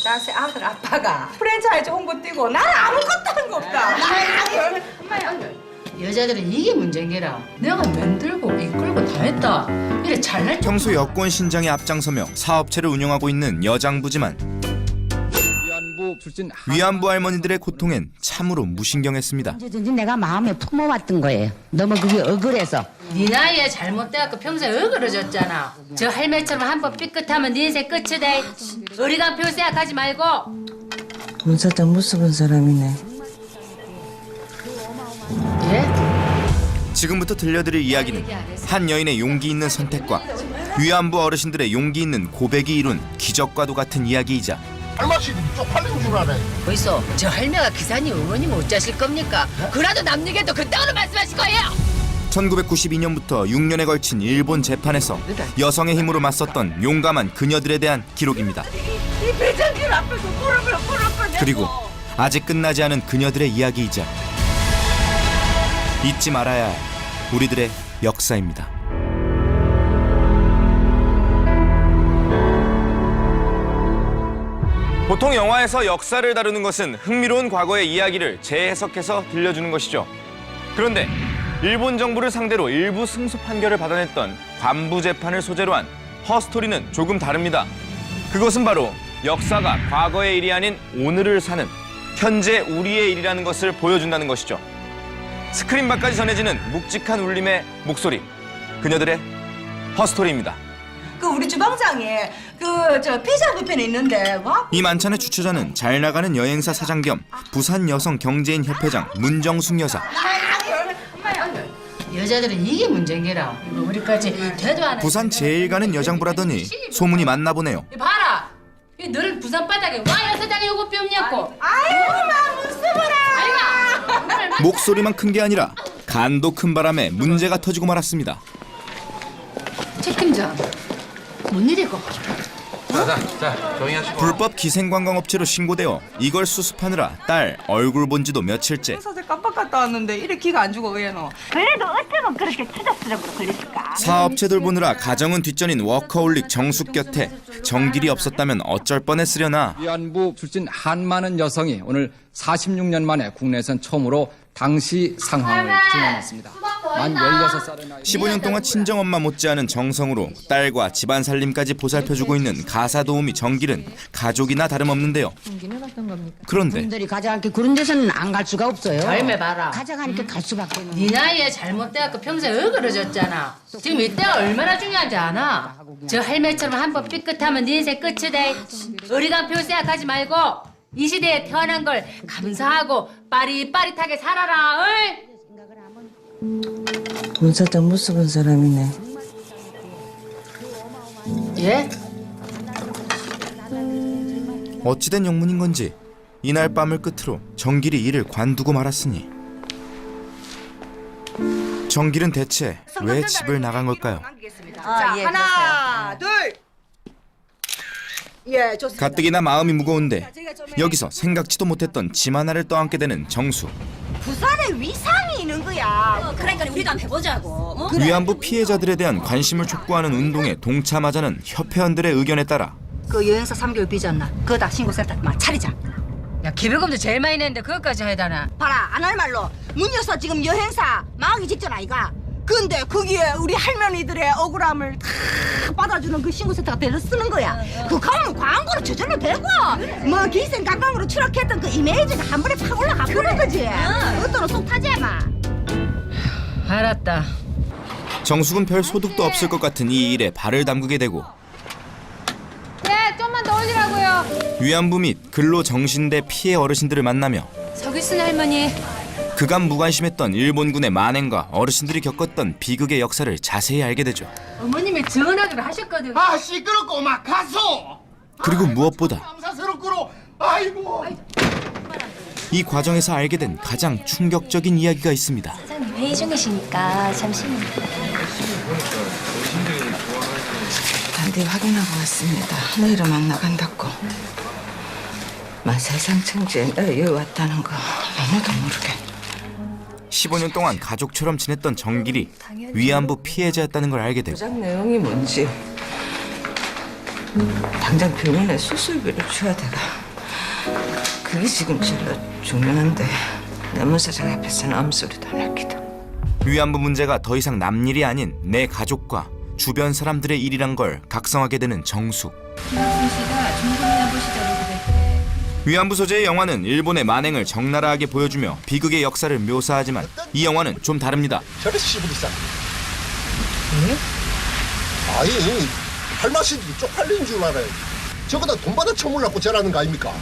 나세 아들 아빠가 프랜차이즈 홍보 뛰고 난 아무것도 한 거 없다. 엄마야. 여자들은 이게 문제인 게라. 내가 만들고 이끌고 다 했다. 이래 잘날 평소 여권 신장에 앞장서며 사업체를 운영하고 있는 여장부지만 위안부 할머니들의 고통엔 참으로 무신경했습니다. 언제든지 내가 마음에 품어왔던 거예요. 너무 그게 억울해서. 네 나이에 잘못돼갖고 평소에 어그러졌잖아. 저 할매처럼 한번 삐끗하면 네 인생 끝이다. 어리간 표 생각하지 말고. 문사장 무서운 사람이네. 예? 지금부터 들려드릴 이야기는 한 여인의 용기 있는 선택과 위안부 어르신들의 용기 있는 고백이 이룬 기적과도 같은 이야기이자 할머니 쪽팔리는 줄 알아. 벌써 저 할매가 기사님 어머님 어쩌실 겁니까? 그라도 남 얘기도 그따위로 말씀하실 거예요. 1992년부터 6년에 걸친 일본 재판에서 여성의 힘으로 맞섰던 용감한 그녀들에 대한 기록입니다. 이 배장길 앞에서 무릎을 그리고 아직 끝나지 않은 그녀들의 이야기이자 잊지 말아야 할 우리들의 역사입니다. 보통 영화에서 역사를 다루는 것은 흥미로운 과거의 이야기를 재해석해서 들려주는 것이죠. 그런데 일본 정부를 상대로 일부 승소 판결을 받아냈던 관부 재판을 소재로 한 허스토리는 조금 다릅니다. 그것은 바로 역사가 과거의 일이 아닌 오늘을 사는 현재 우리의 일이라는 것을 보여준다는 것이죠. 스크린 밖까지 전해지는 묵직한 울림의 목소리, 그녀들의 허스토리입니다. 그 우리 주방장에 저 피자 뷔페는 있는데 와. 이 만찬의 주최자는 잘 나가는 여행사 사장 겸 부산 여성 경제인 협회장 문정숙 여사. 여자들은 이게 문제인 게라. 우리까지 되도 않아. 부산 제일 가는 여장부라더니 소문이 많나 보네요. 봐라. 이 너를 부산 바닥에 와 여사장이 요거 뿅냐고. 아이고 나 무서워라. 목소리만 큰 게 아니라 간도 큰 바람에 문제가 터지고 말았습니다. 책임져. 뭔 일이고? 자, 조용히 하시고. 불법 기생관광업체로 신고되어 이걸 수습하느라 딸 얼굴 본 지도 며칠째. 사실 깜빡 갔다 왔는데 이래 기가 안 죽어 왜 너? 그래도 어쩌면 그렇게 추적스럽게 걸렸을까? 사업체 돌보느라 가정은 뒷전인 워커홀릭 정숙 곁에 정길이 없었다면 어쩔 뻔했으려나. 위안부 출신 한 많은 여성이 오늘 46년 만에 국내에선 처음으로 당시 상황을 증언했습니다. 만 16살의 나이 15년 동안 친정엄마 못지않은 정성으로 딸과 집안 살림까지 보살펴주고 있는 가사 도우미 정길은 가족이나 다름없는데요. 그런데 분들이 가져갈게 그런 데서는 안 갈 수가 없어요. 할매 봐라. 가져가니까 갈 수밖에 없는. 네 나이에 잘못돼갖고 평소에 어그러졌잖아. 지금 이때가 얼마나 중요한지 아나? 저 할매처럼 한번 삐끗하면 네 인생 끝이다. 어리간 표 생각하지 말고 이 시대에 태어난 걸 감사하고 빠릿빠릿하게 살아라. 을? 문사장 무서운 사람이네. 예? 어찌된 영문인 건지 이날 밤을 끝으로 정길이 일을 관두고 말았으니 정길은 대체 왜 집을 나간 걸까요? 자 예, 하나 둘. 예 좋습니다. 가뜩이나 마음이 무거운데 여기서 생각지도 못했던 짐 하나를 떠안게 되는 정수. 부산에 위상이 있는 거야. 그러니까 우리도 한번 해보자고. 위안부 피해자들에 대한 관심을 촉구하는 운동에 동참하자는 협회원들의 의견에 따라 그 여행사 3개월 빚었나? 그거 다 신고센터 막 차리자. 야 기별금도 제일 많이 냈는데 그것까지 해다나. 봐라 안 할 말로 문 여사 지금 여행사 망하기 직전 아이가. 근데 거기에 우리 할머니들의 억울함을 다 받아주는 그 신고센터가 대를 쓰는 거야. 그 가면 광고로 저절로 되고 뭐 기생 관광으로 추락했던 그 이미지가 한 번에 팍 올라가 버린 거지. 그것도는 속 타지 마. 알았다. 정숙은 별 소득도 없을 것 같은 이 일에 발을 담그게 되고 네, 좀만 더 올리라고요. 위안부 및 근로정신대 피해 어르신들을 만나며 서기순 할머니. 그간 무관심했던 일본군의 만행과 어르신들이 겪었던 비극의 역사를 자세히 알게 되죠. 어머님이 전화기를 하셨거든. 아, 시끄럽고 막 가소. 그리고 무엇보다 감사스럽고로. 아이고. 이 과정에서 알게 된 가장 충격적인 이야기가 있습니다. 사장님 회의 중이시니까 잠시만요. 단디 확인하고 왔습니다. 내일은 안 나간다고. 세상 천지에 여기 왔다는 거 아무도 모르게. 15년 동안 가족처럼 지냈던 정길이 위안부 피해자였다는 걸 알게 되고 조작 내용이 뭔지 당장 병원에 수술비를 줘야 돼가. 그게 지금 제일 중요한데 내무사장 앞에서는 아무 소리도 안 할기다. 위안부 문제가 더 이상 남일이 아닌 내 가족과 주변 사람들의 일이란 걸 각성하게 되는 정숙. 위안부 소재의 영화는 일본의 만행을 적나라하게 보여주며 비극의 역사를 묘사하지만 이 영화는 좀 다릅니다. 저래 시부리싸. 아니 할마씨들이 쪽팔린 줄 알아요. 저거다 돈 받아 처물라고 저라는 거 아닙니까?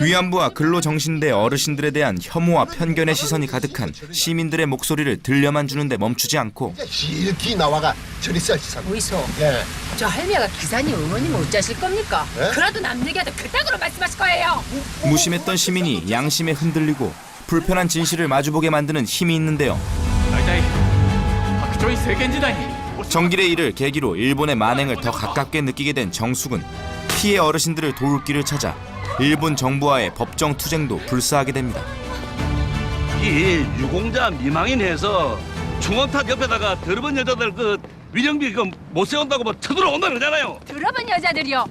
위안부와 근로정신대 어르신들에 대한 혐오와 편견의 시선이 가득한 시민들의 목소리를 들려만 주는데 멈추지 않고 실기 나와가 저리 쌀치산. 어이소. 예. 저 할매가 기사님 어머님을 어쩌실 겁니까? 예? 그래도 남 얘기하다 그따구로 말씀하실 거예요. 무심했던 시민이 양심에 흔들리고 불편한 진실을 마주보게 만드는 힘이 있는데요. 정길의 일을 계기로 일본의 만행을 더 가깝게 느끼게 된 정숙은 피해 어르신들을 도울 길을 찾아 일본 정부와의 법정 투쟁도 불사하게 됩니다. 이 유공자 미망인해서 중앙탑 옆에다가 더러운 여자들 그 위정비 그 못 세운다고 뭐 쳐들어온다 그러잖아요. 더러운 여자들이요.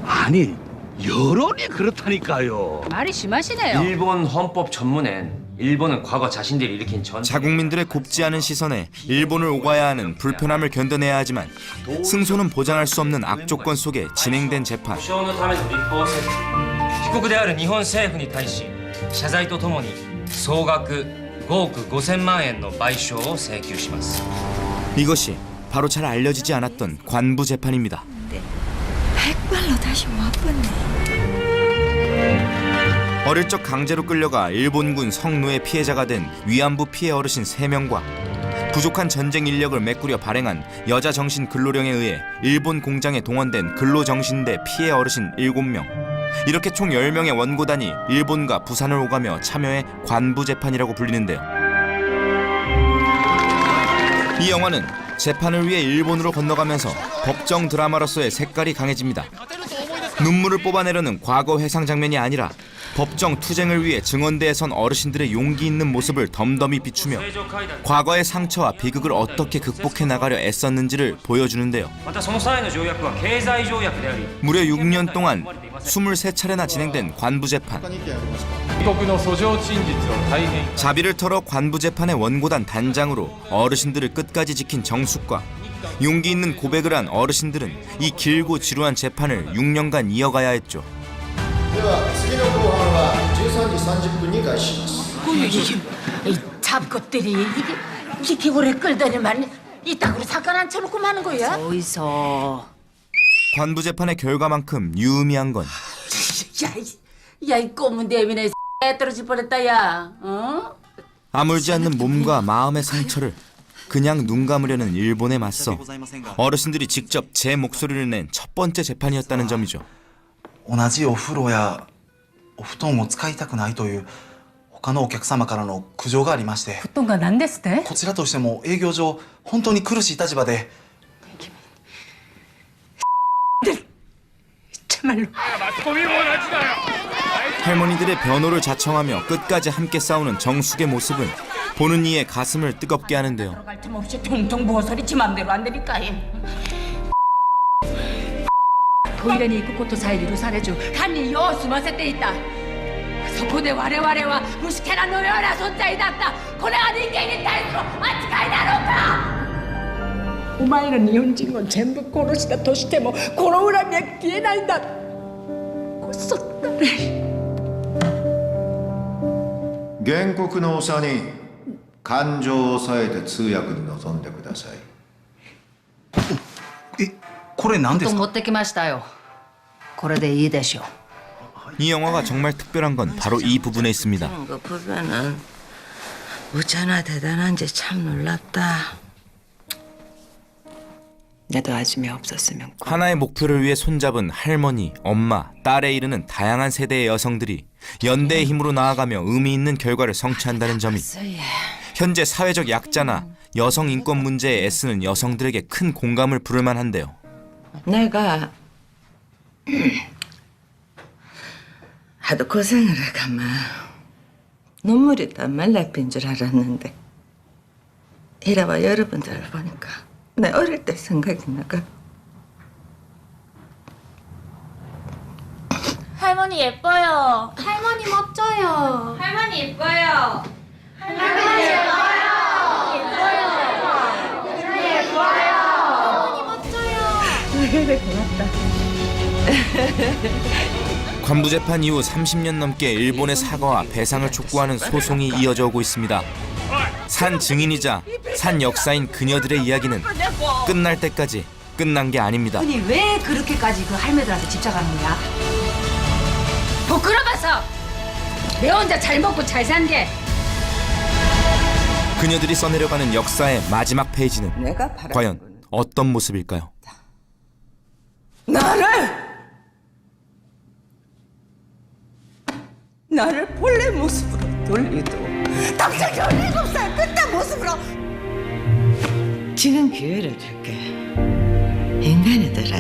아니 여론이 그렇다니까요. 말이 심하시네요. 일본 헌법 전문엔 일본은 과거 자신들이 일으킨 전 자국민들의 곱지 않은 시선에 일본을 오가야 하는 불편함을 견뎌내야 하지만 승소는 보장할 수 없는 악조건 속에 진행된 재판. 保証のための立法せず被告である日本政府に対し謝罪とともに総額5億5000万円の賠償を請求します。 이것이 바로 잘 알려지지 않았던 관부 재판입니다. 백발로 다시 와봤네. 어릴 적 강제로 끌려가 일본군 성노예 피해자가 된 위안부 피해 어르신 3명과 부족한 전쟁 인력을 메꾸려 발행한 여자 정신 근로령에 의해 일본 공장에 동원된 근로정신대 피해 어르신 7명. 이렇게 총 10명의 원고단이 일본과 부산을 오가며 참여해 관부 재판이라고 불리는데요. 이 영화는 재판을 위해 일본으로 건너가면서 법정 드라마로서의 색깔이 강해집니다. 눈물을 뽑아내려는 과거 회상 장면이 아니라 법정 투쟁을 위해 증언대에 선 어르신들의 용기 있는 모습을 덤덤히 비추며 과거의 상처와 비극을 어떻게 극복해 나가려 애썼는지를 보여주는데요. またその際の条約は経済条約であり 무려 6년 동안 23차례나 진행된 관부 재판. 자비를 털어 관부 재판의 원고단 단장으로 어르신들을 끝까지 지킨 정숙과 용기 있는 고백을 한 어르신들은 이 길고 지루한 재판을 6년간 이어가야 했죠. 이 잡것들이 이게 기고래 끌더니만 이따구로 사건 앉혀놓고 마는 거야? 어이소. 관부 재판의 결과만큼 유의미한 건 야이 꼬문 대민의 애 떨어질 뻔했다 야. 어? 아물지 않는 몸과 마음의 상처를 그냥 눈 감으려는 일본에 맞서 어르신들이 직접 제 목소리를 낸 첫 번째 재판이었다는 점이죠. 同じお風呂やお布団を使いたくないという他のお客様からの苦情がありまして、 똥가 난데스 때? こちらとしても営業上本当に苦しい立場で 참말로. 할머니들의 변호를 자청하며 끝까지 함께 싸우는 정숙의 모습은 보는 이의 가슴을 뜨겁게 하는데요. 갈 틈 없이 통통 부어서리 지 맘대로 안 되니까. トイレに行くことさえ許されず犯人用を済ませていた。そこで我々は虫けらのような存在だった。これは人間に対する扱いだろうか。お前ら日本人を全部殺したとしてもこの恨みは消えないんだ。こそったね。原告の長に感情を抑えて通訳に臨んでください。これ何ですか？ 똥 못 떼기 마시다요. これでいいでしょう. 이 영화가 정말 특별한 건 바로 이 부분에 있습니다. 그 보면은 무자나 대단한지 참 놀랍다. 나도 아줌이 없었으면. 하나의 목표를 위해 손잡은 할머니, 엄마, 딸에 이르는 다양한 세대의 여성들이 연대의 힘으로 나아가며 의미 있는 결과를 성취한다는 점이 현재 사회적 약자나 여성 인권 문제에 애쓰는 여성들에게 큰 공감을 부를 만한데요. 내가 하도 고생을 해가마 눈물이 다 말라핀 줄 알았는데 이래와 여러분들을 보니까 내 어릴 때 생각이 나가. 할머니 예뻐요. 할머니 멋져요. 할머니 예뻐요. 할머니 예뻐요. 할머니 예뻐요. 할머니 멋져요. 관부 재판 이후 30년 넘게 일본의 사과와 배상을 촉구하는 소송이 이어져 오고 있습니다. 산 증인이자 산 역사인 그녀들의 이야기는 끝날 때까지 끝난 게 아닙니다. 아니 왜 그렇게까지 그 할매들한테 집착하는 거야? 부끄러워서 내 혼자 잘 먹고 잘 산 게 그녀들이 써내려가는 역사의 마지막 페이지는 내가 바라는 과연 거는 어떤 모습일까요? 나를 본래 모습으로 돌리도 당장 17살 그때 모습으로 지는 기회를 줄게. 인간이더라.